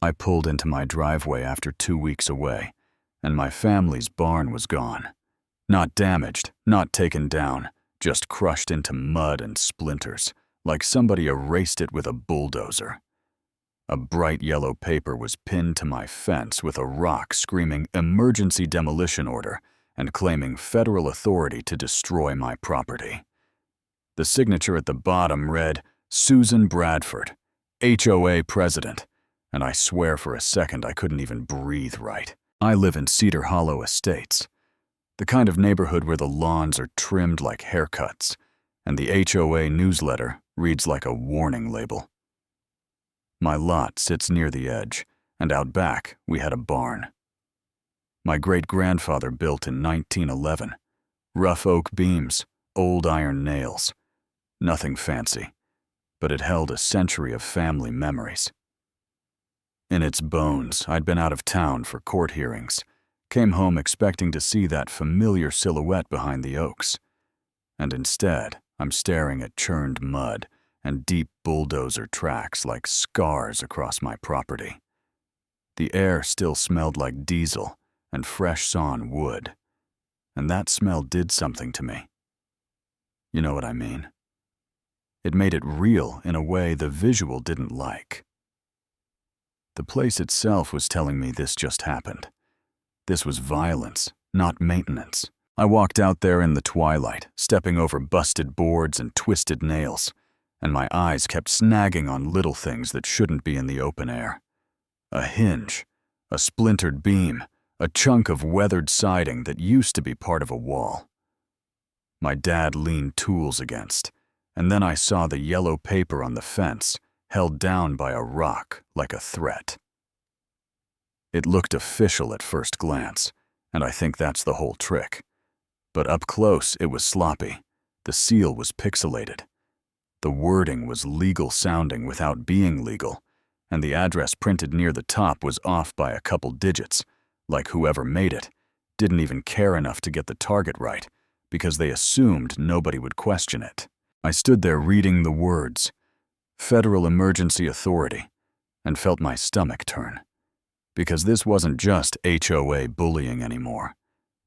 I pulled into my driveway after 2 weeks away, and my family's barn was gone. Not damaged, not taken down, just crushed into mud and splinters, like somebody erased it with a bulldozer. A bright yellow paper was pinned to my fence with a rock screaming emergency demolition order and claiming federal authority to destroy my property. The signature at the bottom read, Susan Bradford, HOA President, and I swear for a second I couldn't even breathe right. I live in Cedar Hollow Estates, the kind of neighborhood where the lawns are trimmed like haircuts, and the HOA newsletter reads like a warning label. My lot sits near the edge, and out back we had a barn. My great-grandfather built in 1911. Rough oak beams, old iron nails. Nothing fancy, but it held a century of family memories. In its bones, I'd been out of town for court hearings, came home expecting to see that familiar silhouette behind the oaks. And instead, I'm staring at churned mud and deep bulldozer tracks like scars across my property. The air still smelled like diesel and fresh sawn wood, and that smell did something to me. You know what I mean? It made it real in a way the visual didn't like. The place itself was telling me this just happened. This was violence, not maintenance. I walked out there in the twilight, stepping over busted boards and twisted nails, and my eyes kept snagging on little things that shouldn't be in the open air. A hinge, a splintered beam, a chunk of weathered siding that used to be part of a wall. My dad leaned tools against, and then I saw the yellow paper on the fence, held down by a rock like a threat. It looked official at first glance, and I think that's the whole trick. But up close, it was sloppy. The seal was pixelated. The wording was legal sounding without being legal, and the address printed near the top was off by a couple digits, like whoever made it didn't even care enough to get the target right, because they assumed nobody would question it. I stood there reading the words, Federal Emergency Authority, and felt my stomach turn. Because this wasn't just HOA bullying anymore.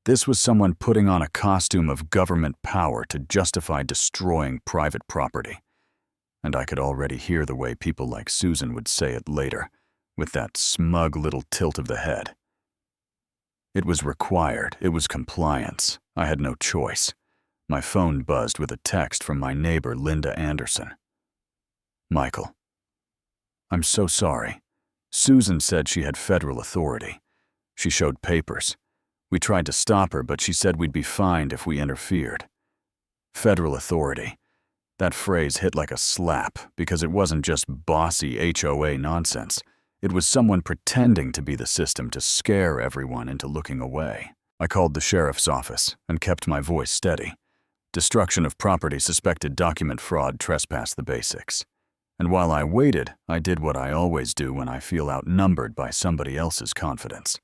This was someone putting on a costume of government power to justify destroying private property. And I could already hear the way people like Susan would say it later, with that smug little tilt of the head. It was required, it was compliance. I had no choice. My phone buzzed with a text from my neighbor, Linda Anderson. Michael, I'm so sorry. Susan said she had federal authority. She showed papers. We tried to stop her, but she said we'd be fined if we interfered. Federal authority. That phrase hit like a slap because it wasn't just bossy HOA nonsense. It was someone pretending to be the system to scare everyone into looking away. I called the sheriff's office and kept my voice steady. Destruction of property, suspected document fraud, trespass the basics. And while I waited, I did what I always do when I feel outnumbered by somebody else's confidence.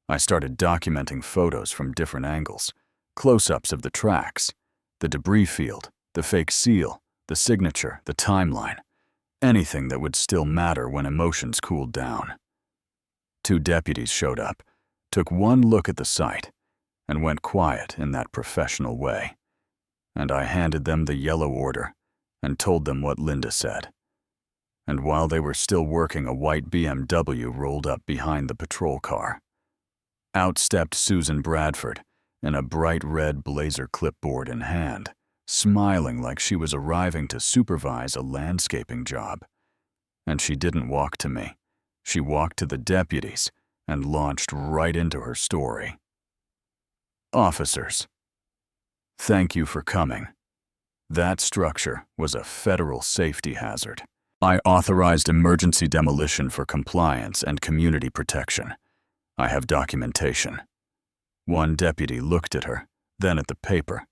I started documenting photos from different angles, close-ups of the tracks, the debris field, the fake seal, the signature, the timeline, anything that would still matter when emotions cooled down. 2 deputies showed up, took one look at the site, and went quiet in that professional way. And I handed them the yellow order and told them what Linda said. And while they were still working, a white BMW rolled up behind the patrol car. Out stepped Susan Bradford in a bright red blazer, clipboard in hand, smiling like she was arriving to supervise a landscaping job. And she didn't walk to me. She walked to the deputies and launched right into her story. Officers, thank you for coming. That structure was a federal safety hazard. I authorized emergency demolition for compliance and community protection. I have documentation. One deputy looked at her, then at the paper,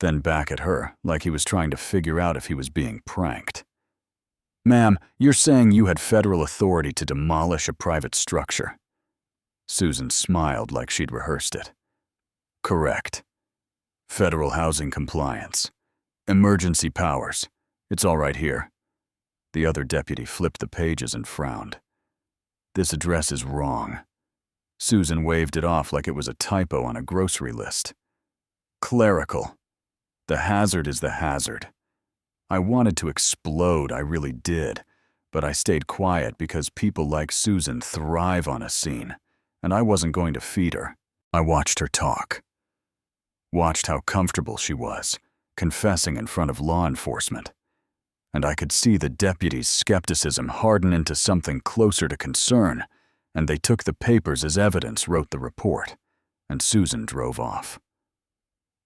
then back at her like he was trying to figure out if he was being pranked. Ma'am, you're saying you had federal authority to demolish a private structure? Susan smiled like she'd rehearsed it. Correct. Federal housing compliance. Emergency powers. It's all right here. The other deputy flipped the pages and frowned. This address is wrong." Susan waved it off like it was a typo on a grocery list. "Clerical. The hazard is the hazard." I wanted to explode, I really did, but I stayed quiet because people like Susan thrive on a scene, and I wasn't going to feed her. I watched her talk. Watched how comfortable she was, confessing in front of law enforcement. And I could see the deputy's skepticism harden into something closer to concern, and they took the papers as evidence, wrote the report, and Susan drove off.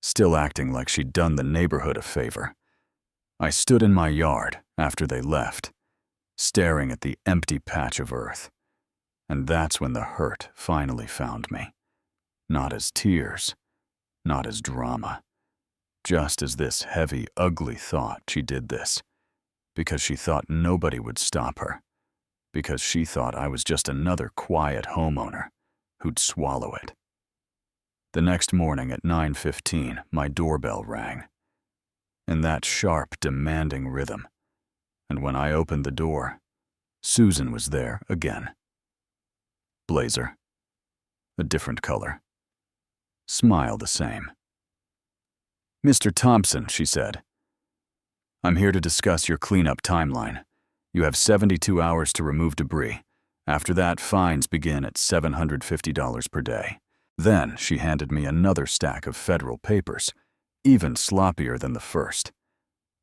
Still acting like she'd done the neighborhood a favor. I stood in my yard after they left, staring at the empty patch of earth. And that's when the hurt finally found me. Not as tears, not as drama. Just as this heavy, ugly thought she did this. Because she thought nobody would stop her. Because she thought I was just another quiet homeowner who'd swallow it. The next morning at 9:15, my doorbell rang. In that sharp, demanding rhythm. And when I opened the door, Susan was there again. Blazer. A different color. Smile the same. "Mr. Thompson," she said. "I'm here to discuss your cleanup timeline. You have 72 hours to remove debris. After that, fines begin at $750 per day." Then she handed me another stack of federal papers, even sloppier than the first.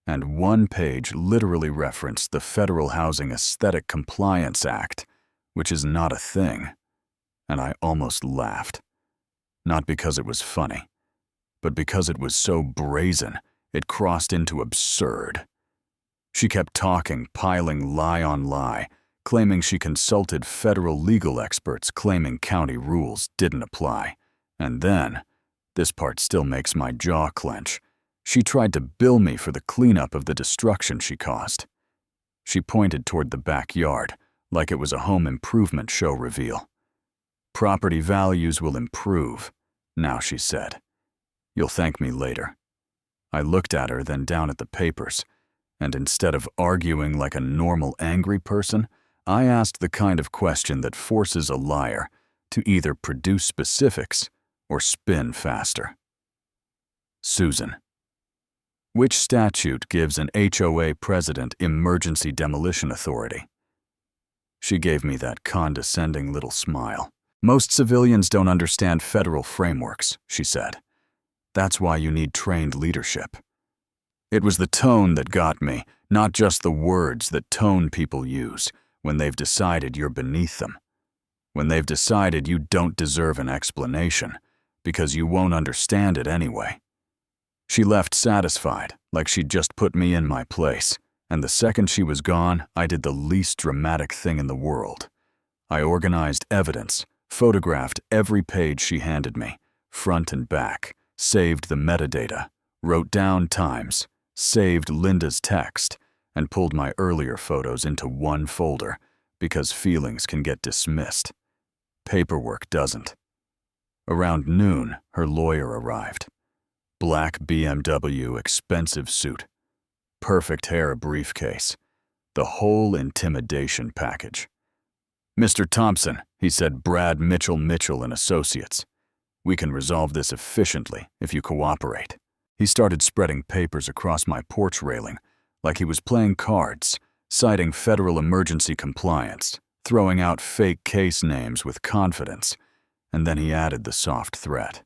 And one page literally referenced the Federal Housing Aesthetic Compliance Act, which is not a thing. And I almost laughed. Not because it was funny, but because it was so brazen, it crossed into absurd. She kept talking, piling lie on lie, claiming she consulted federal legal experts claiming county rules didn't apply. And then, this part still makes my jaw clench, she tried to bill me for the cleanup of the destruction she caused. She pointed toward the backyard, like it was a home improvement show reveal. "Property values will improve," now she said. "You'll thank me later." I looked at her, then down at the papers, and instead of arguing like a normal angry person, I asked the kind of question that forces a liar to either produce specifics or spin faster. "Susan, which statute gives an HOA president emergency demolition authority?" She gave me that condescending little smile. "Most civilians don't understand federal frameworks," she said. "That's why you need trained leadership." It was the tone that got me, not just the words that tone people use when they've decided you're beneath them. When they've decided you don't deserve an explanation, because you won't understand it anyway. She left satisfied, like she'd just put me in my place, and the second she was gone, I did the least dramatic thing in the world. I organized evidence, photographed every page she handed me, front and back, saved the metadata, wrote down times, saved Linda's text, and pulled my earlier photos into one folder because feelings can get dismissed. Paperwork doesn't. Around noon, her lawyer arrived. Black BMW expensive suit. Perfect hair briefcase. The whole intimidation package. "Mr. Thompson," he said, "Brad Mitchell and Associates. We can resolve this efficiently if you cooperate." He started spreading papers across my porch railing like he was playing cards, citing federal emergency compliance, throwing out fake case names with confidence, and then he added the soft threat.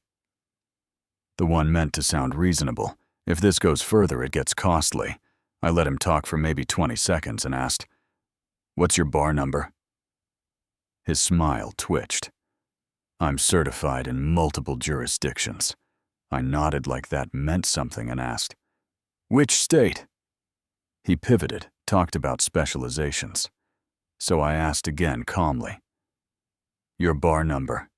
The one meant to sound reasonable. "If this goes further, it gets costly." I let him talk for maybe 20 seconds and asked, "What's your bar number?" His smile twitched. "I'm certified in multiple jurisdictions." I nodded like that meant something and asked, "Which state?" He pivoted, talked about specializations. So I asked again calmly, "Your bar number?"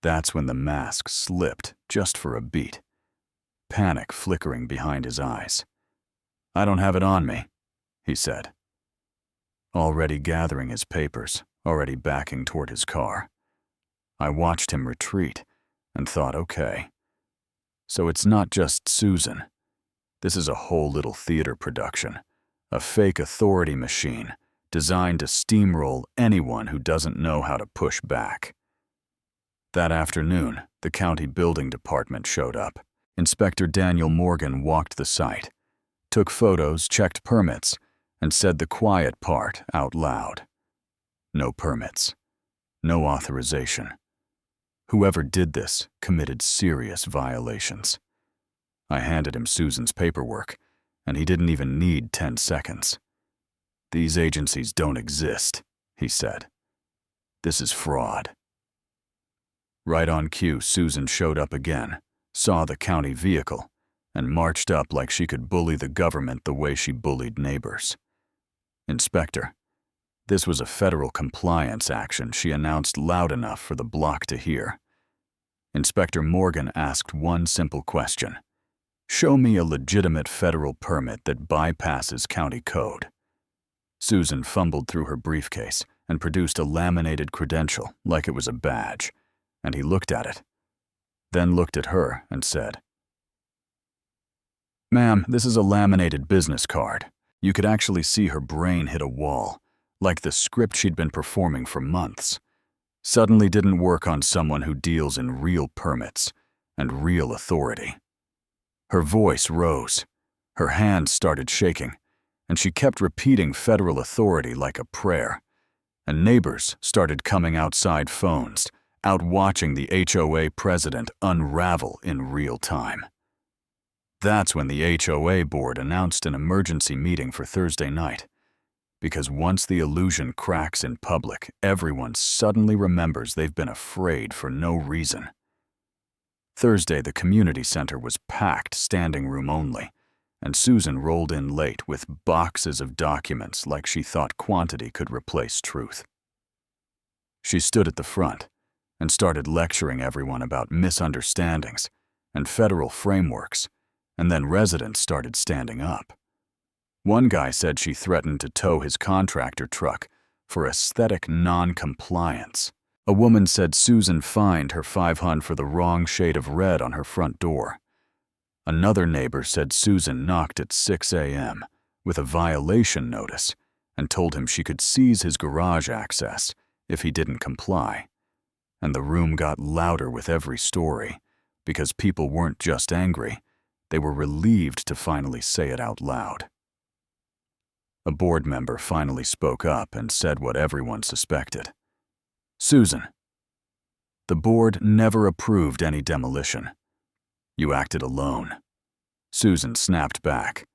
That's when the mask slipped just for a beat, panic flickering behind his eyes. "I don't have it on me," he said. Already gathering his papers, already backing toward his car. I watched him retreat and thought, okay. So it's not just Susan. This is a whole little theater production, a fake authority machine designed to steamroll anyone who doesn't know how to push back. That afternoon, the county building department showed up. Inspector Daniel Morgan walked the site, took photos, checked permits, and said the quiet part out loud. No permits. No authorization. Whoever did this committed serious violations. I handed him Susan's paperwork, and he didn't even need 10 seconds. "These agencies don't exist," he said. "This is fraud." Right on cue, Susan showed up again, saw the county vehicle, and marched up like she could bully the government the way she bullied neighbors. "Inspector, this was a federal compliance action," she announced loud enough for the block to hear. Inspector Morgan asked one simple question. "Show me a legitimate federal permit that bypasses county code." Susan fumbled through her briefcase and produced a laminated credential like it was a badge, and he looked at it, then looked at her and said, "Ma'am, this is a laminated business card." You could actually see her brain hit a wall, like the script she'd been performing for months suddenly didn't work on someone who deals in real permits and real authority. Her voice rose, her hands started shaking, and she kept repeating federal authority like a prayer. And neighbors started coming outside phones, out watching the HOA president unravel in real time. That's when the HOA board announced an emergency meeting for Thursday night. Because once the illusion cracks in public, everyone suddenly remembers they've been afraid for no reason. Thursday, the community center was packed, standing room only, and Susan rolled in late with boxes of documents like she thought quantity could replace truth. She stood at the front and started lecturing everyone about misunderstandings and federal frameworks, and then residents started standing up. One guy said she threatened to tow his contractor truck for aesthetic non-compliance. A woman said Susan fined her $500 for the wrong shade of red on her front door. Another neighbor said Susan knocked at 6 a.m. with a violation notice and told him she could seize his garage access if he didn't comply. And the room got louder with every story because people weren't just angry, they were relieved to finally say it out loud. A board member finally spoke up and said what everyone suspected. "Susan, the board never approved any demolition. You acted alone." Susan snapped back.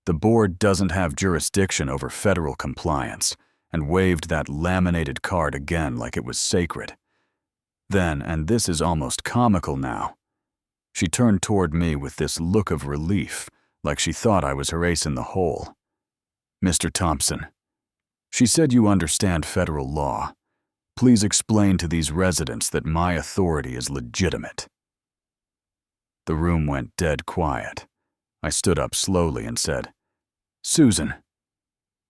"The board doesn't have jurisdiction over federal compliance," and waved that laminated card again like it was sacred. Then, and this is almost comical now, she turned toward me with this look of relief, like she thought I was her ace in the hole. "Mr. Thompson, she said you understand federal law. Please explain to these residents that my authority is legitimate." The room went dead quiet. I stood up slowly and said, "Susan,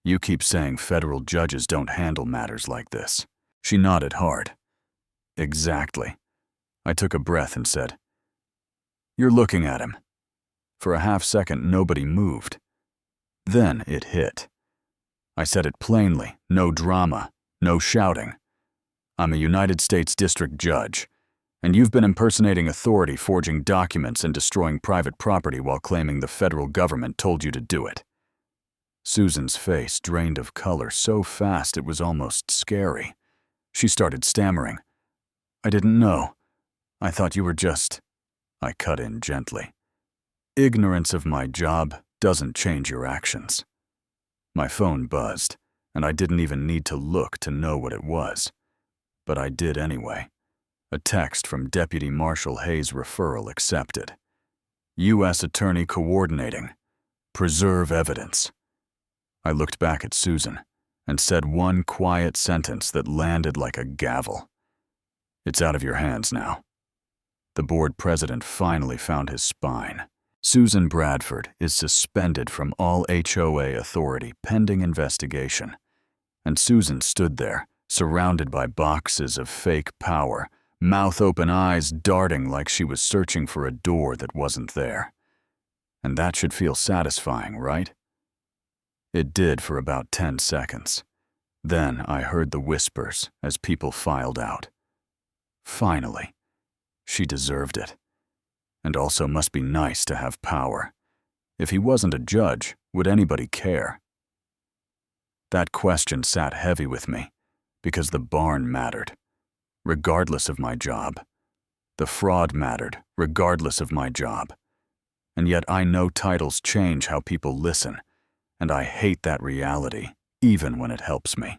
you keep saying federal judges don't handle matters like this." She nodded hard. "Exactly." I took a breath and said, "You're looking at him." For a half second, nobody moved. Then it hit. I said it plainly, no drama, no shouting. "I'm a United States District Judge, and you've been impersonating authority, forging documents and destroying private property while claiming the federal government told you to do it." Susan's face drained of color so fast it was almost scary. She started stammering. "I didn't know. I thought you were just—" I cut in gently. "Ignorance of my job doesn't change your actions." My phone buzzed, and I didn't even need to look to know what it was. But I did anyway. A text from Deputy Marshal Hayes' referral accepted. U.S. Attorney coordinating. Preserve evidence. I looked back at Susan and said one quiet sentence that landed like a gavel. "It's out of your hands now." The board president finally found his spine. Susan Bradford is suspended from all HOA authority pending investigation. And Susan stood there, surrounded by boxes of fake power, mouth open, eyes darting like she was searching for a door that wasn't there. And that should feel satisfying, right? It did for about 10 seconds. Then I heard the whispers as people filed out. Finally, she deserved it. And also must be nice to have power. If he wasn't a judge, would anybody care? That question sat heavy with me, because the barn mattered, regardless of my job. The fraud mattered, regardless of my job. And yet I know titles change how people listen, and I hate that reality, even when it helps me.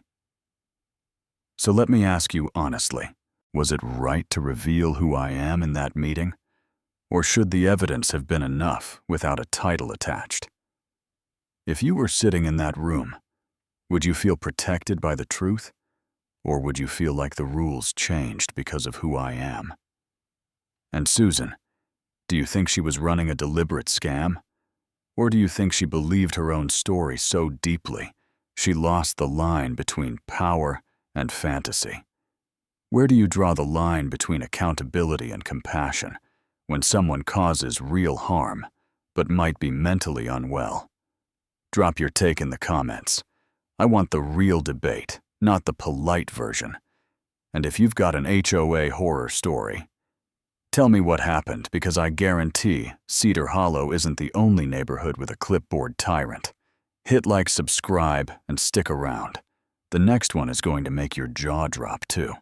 So let me ask you honestly, was it right to reveal who I am in that meeting? Or should the evidence have been enough without a title attached? If you were sitting in that room, would you feel protected by the truth? Or would you feel like the rules changed because of who I am? And Susan, do you think she was running a deliberate scam? Or do you think she believed her own story so deeply, she lost the line between power and fantasy? Where do you draw the line between accountability and compassion when someone causes real harm, but might be mentally unwell? Drop your take in the comments. I want the real debate, not the polite version. And if you've got an HOA horror story, tell me what happened, because I guarantee Cedar Hollow isn't the only neighborhood with a clipboard tyrant. Hit like, subscribe, and stick around. The next one is going to make your jaw drop too.